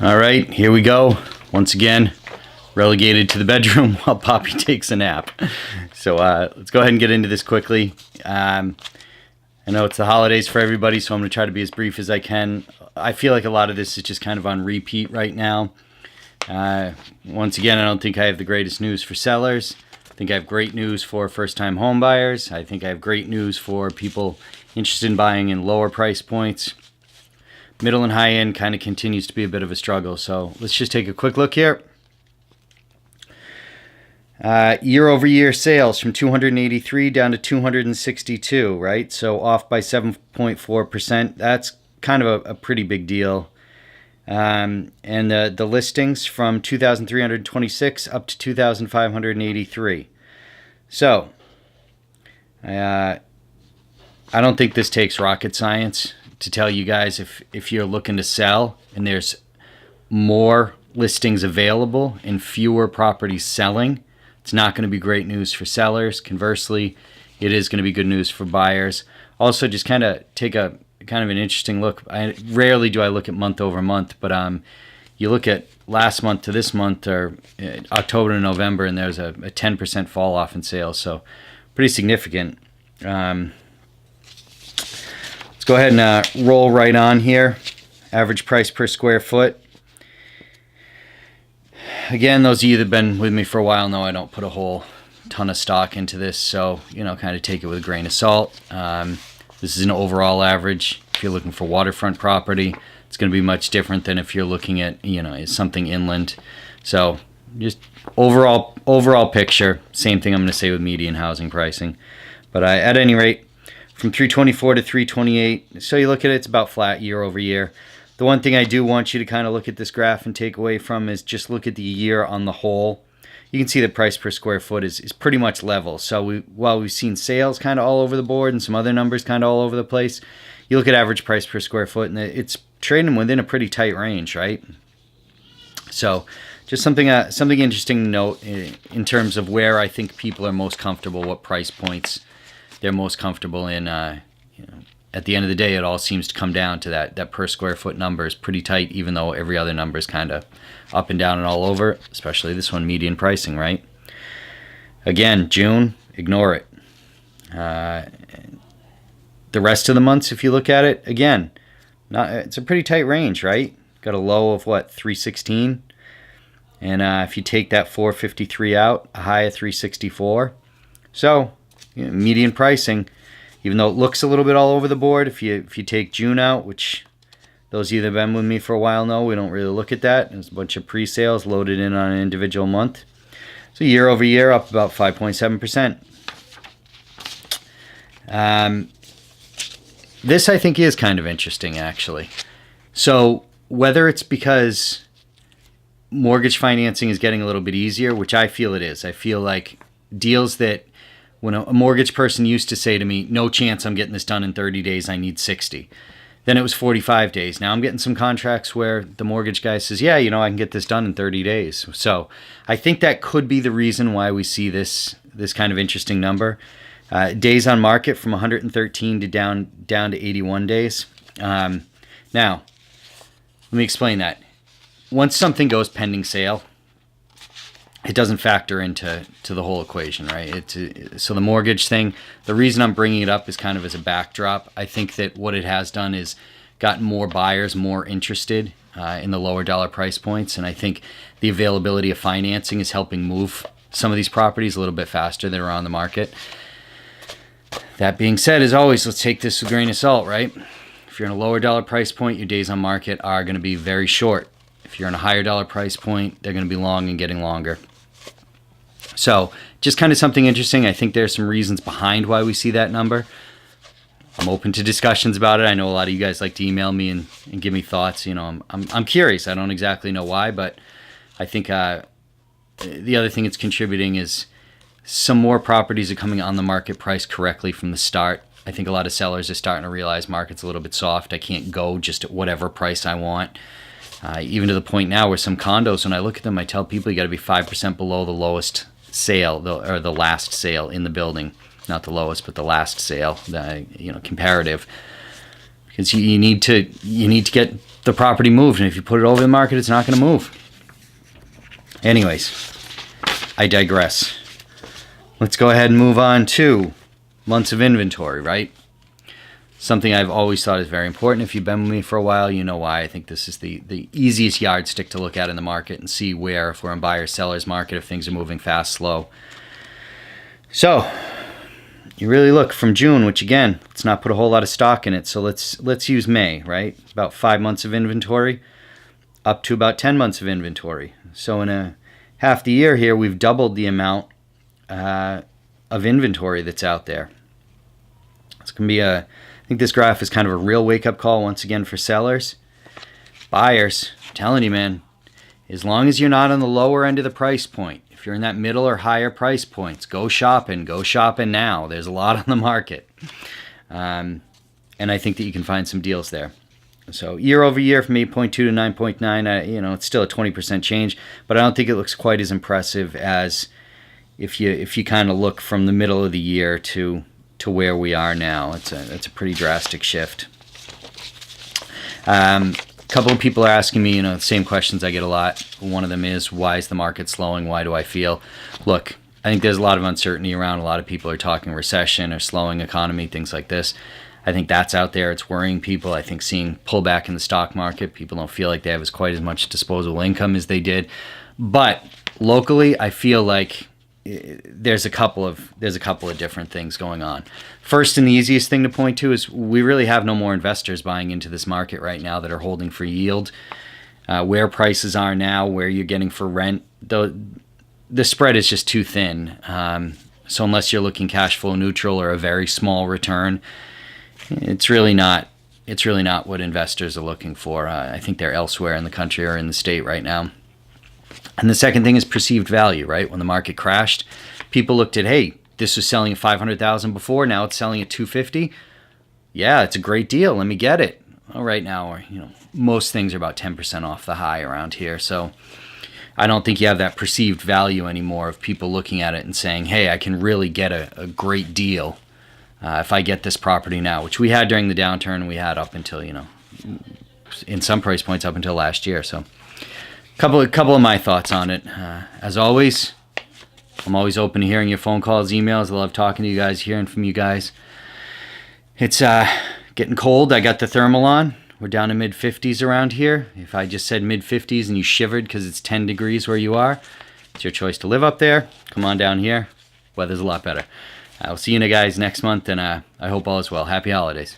All right, here we go. Once again, relegated to the bedroom while Poppy takes a nap. So let's go ahead and get into this quickly. I know it's the holidays for everybody, so I'm going to try to be as brief as I can. I feel like a lot of this is just kind of on repeat right now. Once again, I don't think I have the greatest news for sellers. I think I have great news for first-time home buyers. I think I have great news for people interested in buying in lower price points. Middle and high end kind of continues to be a bit of a struggle. So let's just take a quick look here. Year over year sales from 283 down to 262, right? So off by 7.4%. That's kind of a pretty big deal. And the listings from 2,326 up to 2,583. So I don't think this takes rocket science to tell you guys if you're looking to sell and there's more listings available and fewer properties selling, it's not going to be great news for sellers. Conversely, it is going to be good news for buyers. Also, just kind of take a kind of an interesting look. Rarely do I look at month over month, but you look at last month to this month, or October to November, and there's a 10% fall off in sales. So pretty significant. Let's go ahead and roll right on here. Average price per square foot. Again, those of you that have been with me for a while know I don't put a whole ton of stock into this, so kind of take it with a grain of salt. This is an overall average. If you're looking for waterfront property, it's going to be much different than if you're looking at something inland. So just overall picture. Same thing I'm going to say with median housing pricing. But at any rate, from 324 to 328. So you look at it, it's about flat year over year. The one thing I do want you to kind of look at this graph and take away from is just look at the year on the whole. You can see the price per square foot is pretty much level. So while we've seen sales kind of all over the board and some other numbers kind of all over the place, you look at average price per square foot and it's trading within a pretty tight range, right? So just something interesting to note in terms of where I think people are most comfortable, what price points they're most comfortable in. At the end of the day, it all seems to come down to that per square foot number is pretty tight, even though every other number is kind of up and down and all over, especially this one, median pricing, right? Again, June, ignore it. The rest of the months, if you look at it, again, it's a pretty tight range, right? Got a low of what, 316? And if you take that 453 out, a high of 364. So median pricing, even though it looks a little bit all over the board, if you take June out, which those of you that have been with me for a while know, we don't really look at that. There's a bunch of pre-sales loaded in on an individual month. So year over year, up about 5.7%. This I think is kind of interesting, actually. So whether it's because mortgage financing is getting a little bit easier, which I feel it is. I feel like deals that when a mortgage person used to say to me, no chance I'm getting this done in 30 days, I need 60. Then it was 45 days. Now I'm getting some contracts where the mortgage guy says, yeah, I can get this done in 30 days. So I think that could be the reason why we see this kind of interesting number. Days on market from 113 to down to 81 days. Now, let me explain that. Once something goes pending sale, it doesn't factor into the whole equation, right? So the mortgage thing, the reason I'm bringing it up is kind of as a backdrop. I think that what it has done is gotten more buyers more interested in the lower dollar price points, and I think the availability of financing is helping move some of these properties a little bit faster that are on the market. That being said, as always, let's take this with a grain of salt, right? If you're in a lower dollar price point, your days on market are going to be very short. If you're in a higher dollar price point, they're going to be long and getting longer. So just kind of something interesting. I think there's some reasons behind why we see that number. I'm open to discussions about it. I know a lot of you guys like to email me and give me thoughts. I'm curious. I don't exactly know why, but I think the other thing it's contributing is some more properties are coming on the market priced correctly from the start. I think a lot of sellers are starting to realize market's a little bit soft. I can't go just at whatever price I want. Even to the point now where some condos, when I look at them, I tell people you got to be 5% below the lowest sale, or the last sale in the building. Not the lowest, but the last sale, comparative. because you need to get the property moved, and if you put it over the market, it's not going to move. Anyways, I digress. Let's go ahead and move on to months of inventory, right? Something I've always thought is very important. If you've been with me for a while, you know why. I think this is the easiest yardstick to look at in the market and see where, if we're in buyer's seller's market, if things are moving fast, slow. So you really look from June, which again, let's not put a whole lot of stock in it. So let's use May, right? About 5 months of inventory, up to about 10 months of inventory. So in a half the year here, we've doubled the amount of inventory that's out there. It's going to be I think this graph is kind of a real wake-up call once again for sellers. Buyers, I'm telling you, man, as long as you're not on the lower end of the price point, if you're in that middle or higher price points, go shopping now. There's a lot on the market. And I think that you can find some deals there. So year over year from 8.2 to 9.9, it's still a 20% change, but I don't think it looks quite as impressive as if you kind of look from the middle of the year to where we are now. It's a pretty drastic shift. A couple of people are asking me, the same questions I get a lot. One of them is, why is the market slowing? Why do I feel? Look, I think there's a lot of uncertainty around. A lot of people are talking recession or slowing economy, things like this. I think that's out there. It's worrying people. I think seeing pullback in the stock market, people don't feel like they have quite as much disposable income as they did. But locally, I feel like there's a couple of different things going on. First, and the easiest thing to point to is we really have no more investors buying into this market right now that are holding for yield. Where prices are now, where you're getting for rent, the spread is just too thin. So unless you're looking cash flow neutral or a very small return, it's really not what investors are looking for. I think they're elsewhere in the country or in the state right now. And the second thing is perceived value, right? When the market crashed, people looked at, hey, this was selling at $500,000 before, now it's selling at $250,000. Yeah, it's a great deal. Let me get it. Well, right now, most things are about 10% off the high around here. So I don't think you have that perceived value anymore of people looking at it and saying, hey, I can really get a great deal if I get this property now, which we had during the downturn. We had up until, in some price points up until last year. So couple of my thoughts on it. As always, I'm always open to hearing your phone calls, emails. I love talking to you guys, hearing from you guys. It's getting cold. I got the thermal on. We're down to mid-50s around here. If I just said mid-50s and you shivered because it's 10 degrees where you are, it's your choice to live up there. Come on down here. Weather's a lot better. I'll see you guys next month, and I hope all is well. Happy holidays.